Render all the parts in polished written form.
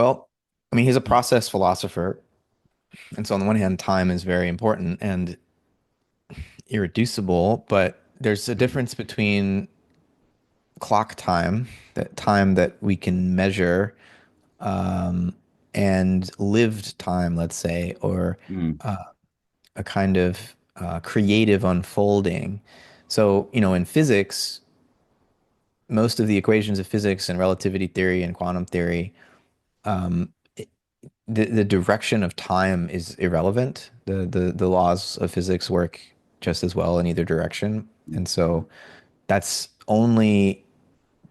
Well, I mean, he's a process philosopher, and so on the one hand, time is very important and irreducible, but there's a Mm, difference between clock time, that time that we can measure, um, and lived time, let's say, or mm, uh, a kind of creative unfolding. So, in physics, most of the equations of physics and relativity theory and quantum theory, um, the direction of time is irrelevant. The laws of physics work just as well in either direction. mm, And so that's only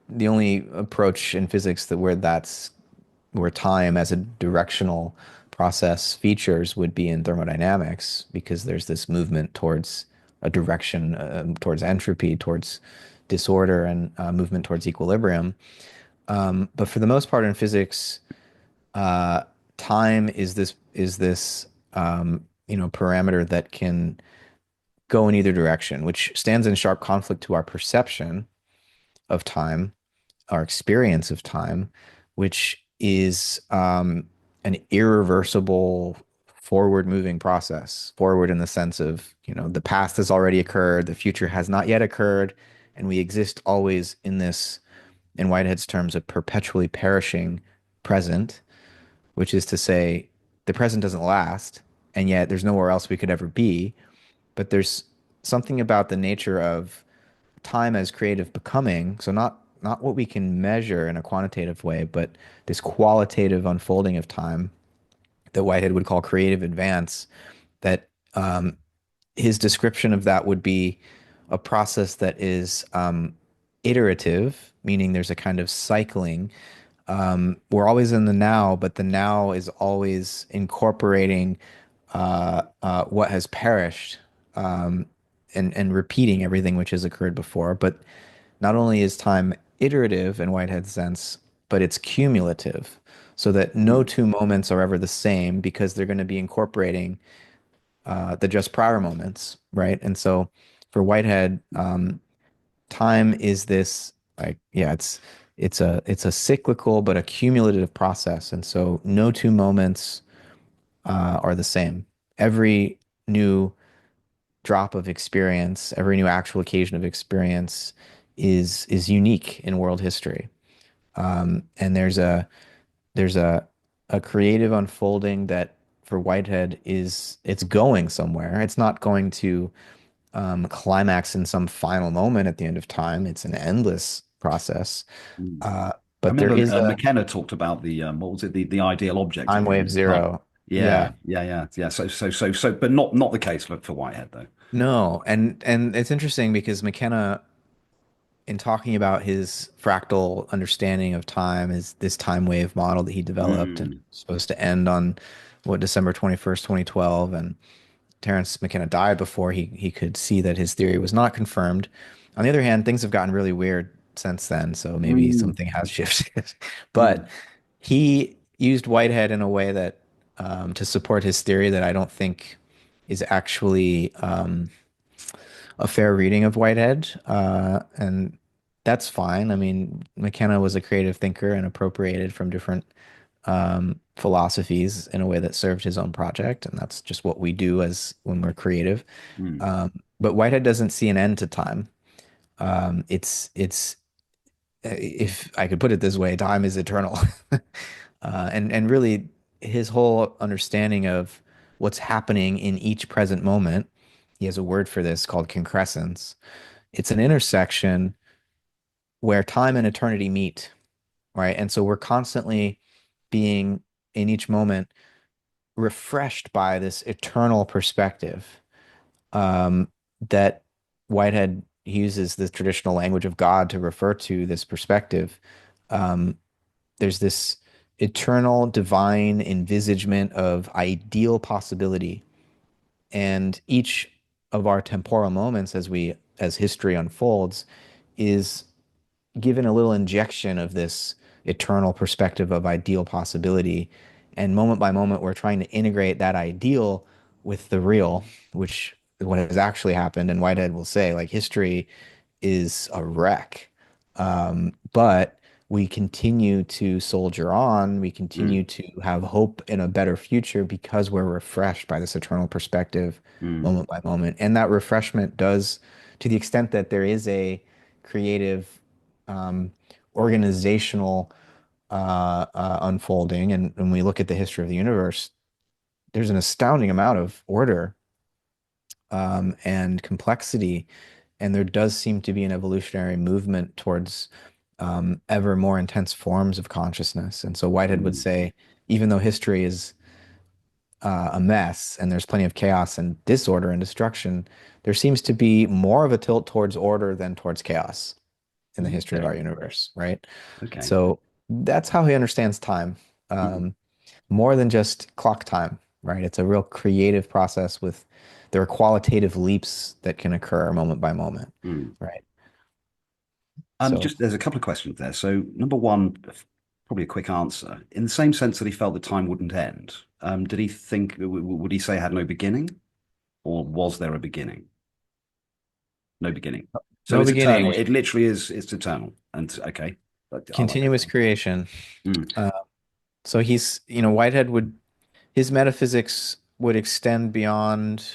the only approach in physics that where time as a directional process features would be in thermodynamics because there's this movement towards a direction, towards entropy, towards disorder, and movement towards equilibrium. But for the most part in physics, uh, time is this parameter that can go in either direction, which stands in sharp conflict to our perception of time, our experience of time, which is an irreversible forward moving process. Forward in the sense of, the past has already occurred, the future has not yet occurred, and we exist always in this, in Whitehead's terms, a perpetually perishing present, which is to say, the present doesn't last, and yet there's nowhere else we could ever be. But there's something about the nature of time as creative becoming, so not what we can measure in a quantitative way, but this qualitative unfolding of time that Whitehead would call creative advance, that his description of that would be a process that is iterative, meaning there's a kind of cycling. We're always in the now, but the now is always incorporating what has perished, and repeating everything which has occurred before. But not only is time iterative in Whitehead's sense, but it's cumulative, so that no mm, two moments are ever the same because they're going to be incorporating the just prior moments, right? And so for Whitehead, time is this, like, yeah, it's a cyclical but a cumulative process, and so no two moments are the same. Every new drop of experience, every new actual occasion of experience is unique in world history. And there's a creative unfolding that for Whitehead it's going somewhere. It's not going to climax in some final moment at the end of time. It's an endless process. mm. Uh, I but there remember is a McKenna talked about the what was it, the ideal object time wave in time. zero. Yeah. Yeah, yeah, yeah, yeah. So, but not the case for Whitehead though. No, and it's interesting because McKenna, in talking about his fractal understanding of time, is this time wave model that he developed and Mm, supposed to end on December 21st, 2012. And Terence McKenna died before he could see that his theory was not confirmed. On the other hand, things have gotten really weird since then, so maybe mm, something has shifted. But mm, he used Whitehead in a way that to support his theory that I don't think is actually a fair reading of Whitehead, and that's fine. I mean, McKenna was a creative thinker and appropriated from different philosophies in a way that served his own project, and that's just what we do as when we're creative. mm, But Whitehead doesn't see an end to time. It's if I could put it this way, time is eternal, and really his whole understanding of what's happening in each present moment. He has a word for this called concrescence. It's an intersection where time and eternity meet, right? And so we're constantly being in each moment refreshed by this eternal perspective, that Whitehead uses the traditional language of God to refer to this perspective. Um, there's this eternal divine envisagement of ideal possibility, and each of our temporal moments as history unfolds is given a little injection of this eternal perspective of ideal possibility. And moment by moment, we're trying to integrate that ideal with the real, which is what has actually happened. And Whitehead will say, like, history is a wreck. But we continue to soldier on, we Mm, continue to have hope in a better future because we're refreshed by this eternal perspective mm, moment by moment. And that refreshment does, to the extent that there is a creative, um, organizational unfolding, and when we look at the history of the universe, there's an astounding amount of order and complexity. And there does seem to be an evolutionary movement towards ever more intense forms of consciousness. And so Whitehead would mm, say, even though history is a mess and there's plenty of chaos and disorder and destruction, there seems to be more of a tilt towards order than towards chaos in the history of okay. our universe, right? Okay. So that's how he understands time. Mm, Um, More than just clock time, right? It's a real creative process with there are qualitative leaps that can occur moment by moment, mm. right? So Just there's a couple of questions there. So number one, probably a quick answer. In the same sense that he felt that time wouldn't end, did he think, would he say it had no beginning, or was there a beginning? No beginning. So no it's eternal. beginning, It literally is. It's eternal. And okay, I like that. continuous creation. Mm, Uh, so Whitehead would his metaphysics would extend beyond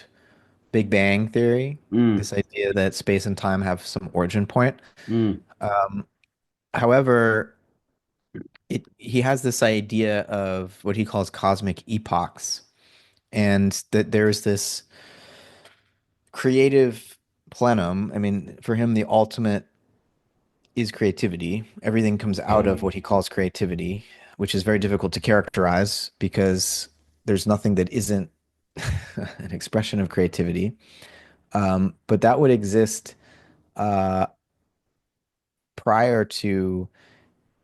Big Bang theory, mm, this idea that space and time have some origin point. mm, Um, However, he has this idea of what he calls cosmic epochs, and that there's this creative plenum. I mean, for him, the ultimate is creativity. Everything comes out of what he calls creativity, which is very difficult to characterize because there's nothing that isn't an expression of creativity. But that would exist uh, prior to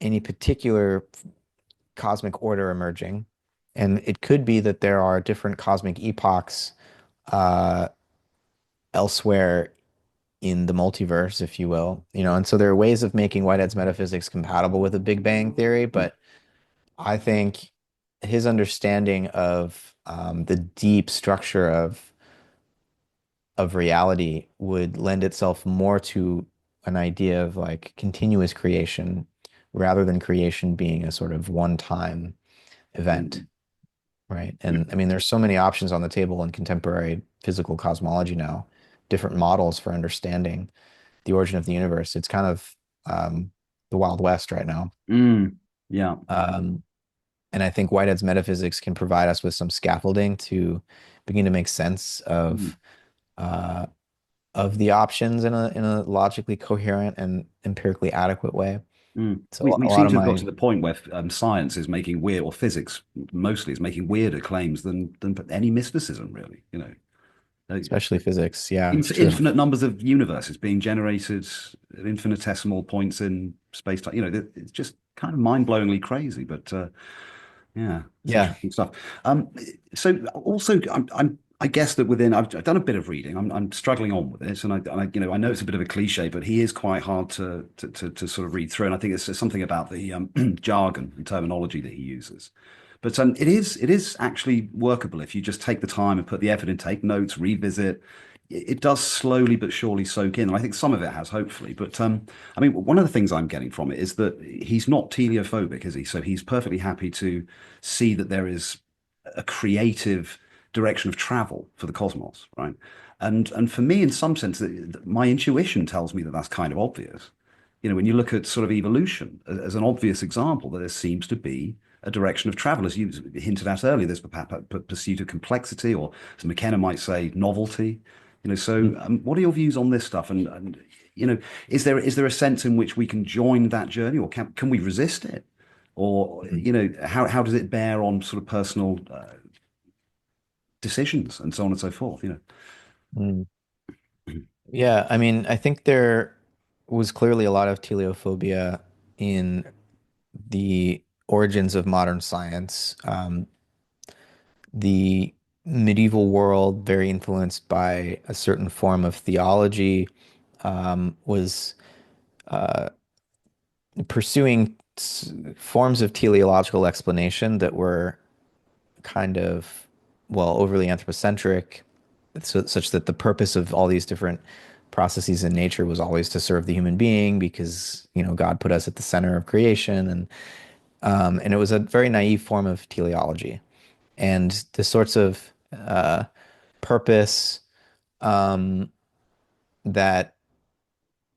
any particular cosmic order emerging. And it could be that there are different cosmic epochs uh, elsewhere in the multiverse, if you will. And so there are ways of making Whitehead's metaphysics compatible with a Big Bang theory, but I think his understanding of the deep structure of reality would lend itself more to an idea of like continuous creation rather than creation being a sort of one-time event, mm, right? And I mean, there's so many options on the table in contemporary physical cosmology now, different models for understanding the origin of the universe. It's kind of the Wild West right now. mm. Yeah. Um, and I think Whitehead's metaphysics can provide us with some scaffolding to begin to make sense Mm, uh, of the options in a logically coherent and empirically adequate way. mm. So We a lot seem of to have got to my, the point where science is making weird, or physics mostly is making weirder claims than any mysticism, really. Uh, especially physics, yeah, it's true. infinite numbers of universes being generated at infinitesimal points in space time. It's just kind of mind-blowingly crazy. But yeah, it's Yeah. interesting stuff. Um, so also, I guess that I've done a bit of reading. I'm struggling on with it, and I know it's a bit of a cliche, but he is quite hard to sort of read through. And I think it's something about the jargon and terminology that he uses. But it is actually workable if you just take the time and put the effort in, take notes, revisit. It does slowly but surely soak in, and I think some of it has, hopefully. But I mean, one of the things I'm getting from it is that he's not teleophobic, is he? So he's perfectly happy to see that there is a creative direction of travel for the cosmos, right? And for me, in some sense, my intuition tells me that that's kind of obvious. When you look at sort of evolution as an obvious example, that there seems to be a direction of travel, as you hinted at earlier. There's pursuit of complexity, or as McKenna might say, novelty. So what are your views on this stuff? And is there a sense in which we can join that journey, or can we resist it? Or how does it bear on sort of personal decisions and so on and so forth? Mm. Yeah, I mean, I think there was clearly a lot of teleophobia in the origins of modern science. The medieval world, very influenced by a certain form of theology, was pursuing forms of teleological explanation that were kind of, well, overly anthropocentric, such that the purpose of all these different processes in nature was always to serve the human being because, God put us at the center of creation, and it was a very naive form of teleology. And the sorts of purpose um, that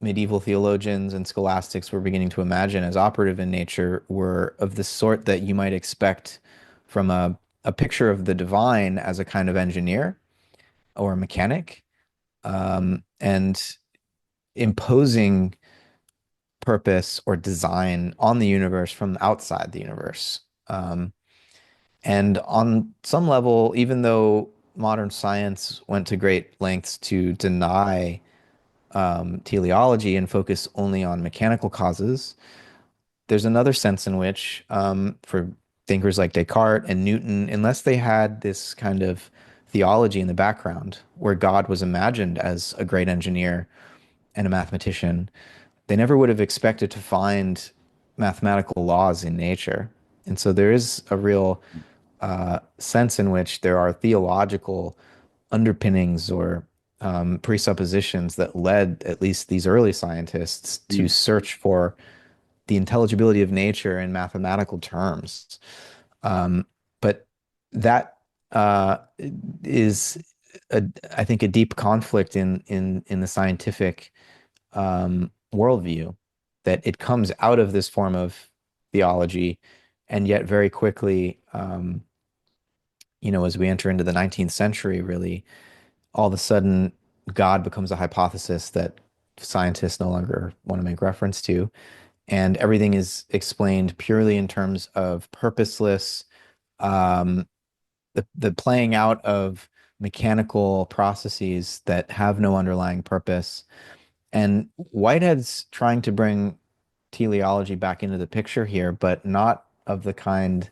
medieval theologians and scholastics were beginning to imagine as operative in nature were of the sort that you might expect from a picture of the divine as a kind of engineer or mechanic, and imposing purpose or design on the universe from outside the universe. And on some level, even though modern science went to great lengths to deny teleology and focus only on mechanical causes, there's another sense in which, for thinkers like Descartes and Newton, unless they had this kind of theology in the background where God was imagined as a great engineer and a mathematician, they never would have expected to find mathematical laws in nature. And so there is a real sense in which there are theological underpinnings or presuppositions that led at least these early scientists to Mm, search for the intelligibility of nature in mathematical terms. But that is, I think, a deep conflict in the scientific worldview, that it comes out of this form of theology, and yet very quickly, as we enter into the 19th century, really, all of a sudden, God becomes a hypothesis that scientists no longer want to make reference to, and everything is explained purely in terms of purposeless, um, the playing out of mechanical processes that have no underlying purpose. And Whitehead's trying to bring teleology back into the picture here, but not of the kind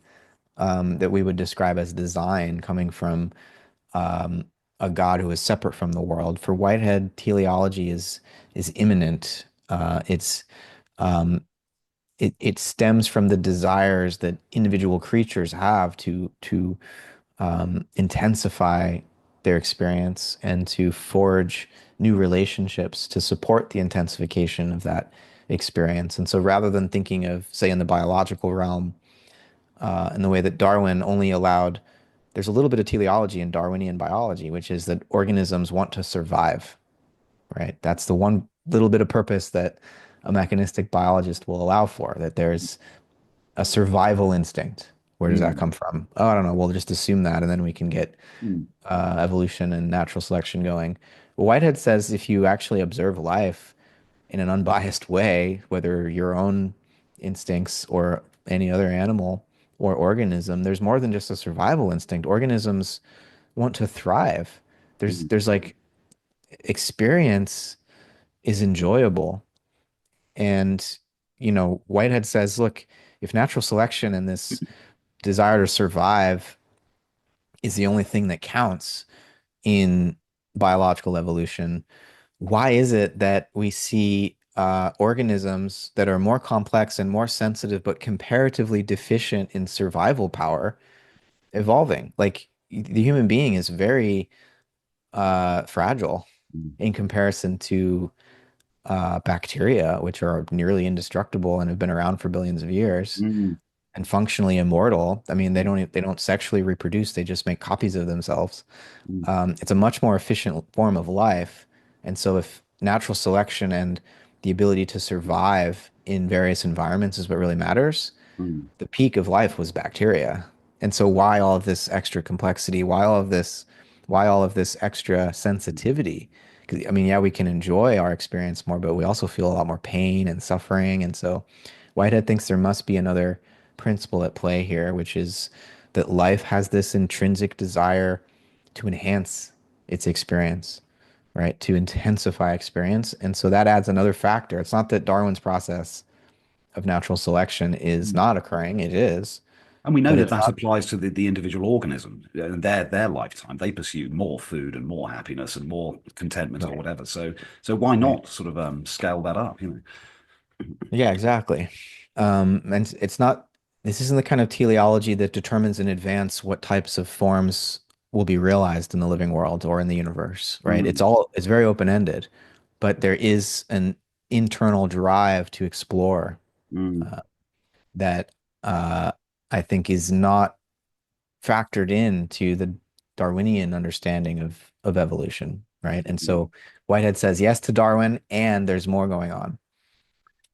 that we would describe as design coming from um, a God who is separate from the world. For Whitehead, teleology is immanent. Um, it stems from the desires that individual creatures have to intensify their experience and to forge new relationships to support the intensification of that experience. And so rather than thinking of, say, in the biological realm, in the way that Darwin only allowed, there's a little bit of teleology in Darwinian biology, which is that organisms want to survive, right? That's the one little bit of purpose that a mechanistic biologist will allow for, that there's a survival instinct. Where does that mm, come from? Oh, I don't know. We'll just assume that, and then we can get mm, evolution and natural selection going. Whitehead says if you actually observe life in an unbiased way, whether your own instincts or any other animal or organism, there's more than just a survival instinct. Organisms want to thrive. There's mm, there's like experience is enjoyable. And Whitehead says, look, if natural selection and this desire to survive is the only thing that counts in biological evolution, why is it that we see organisms that are more complex and more sensitive, but comparatively deficient in survival power evolving? Like the human being is very fragile mm, in comparison to bacteria, which are nearly indestructible and have been around for billions of years mm, and functionally immortal. I mean, they don't sexually reproduce; they just make copies of themselves. mm, It's a much more efficient form of life. And so, if natural selection and the ability to survive in various environments is what really matters, mm, the peak of life was bacteria. And so, why all of this extra complexity? Why all of this extra sensitivity? Because I mean, yeah, we can enjoy our experience more, but we also feel a lot more pain and suffering. And so, Whitehead thinks there must be another principle at play here, which is that life has this intrinsic desire to enhance its experience, right? To intensify experience. And so that adds another factor. It's not that Darwin's process of natural selection is mm. not occurring, it is, And we know but that it's that not applies to the individual organism and their lifetime. They pursue more food and more happiness and more contentment or right. whatever. So why Right. not sort of scale that up, you know? Yeah, exactly. And it's not, this isn't the kind of teleology that determines in advance what types of forms will be realized in the living world or in the universe, right? Mm, It's very open-ended. but there is an internal drive to explore Mm, uh, that uh, I think is not factored into the Darwinian understanding of evolution, right? And mm, so Whitehead says yes to Darwin, and there's more going on.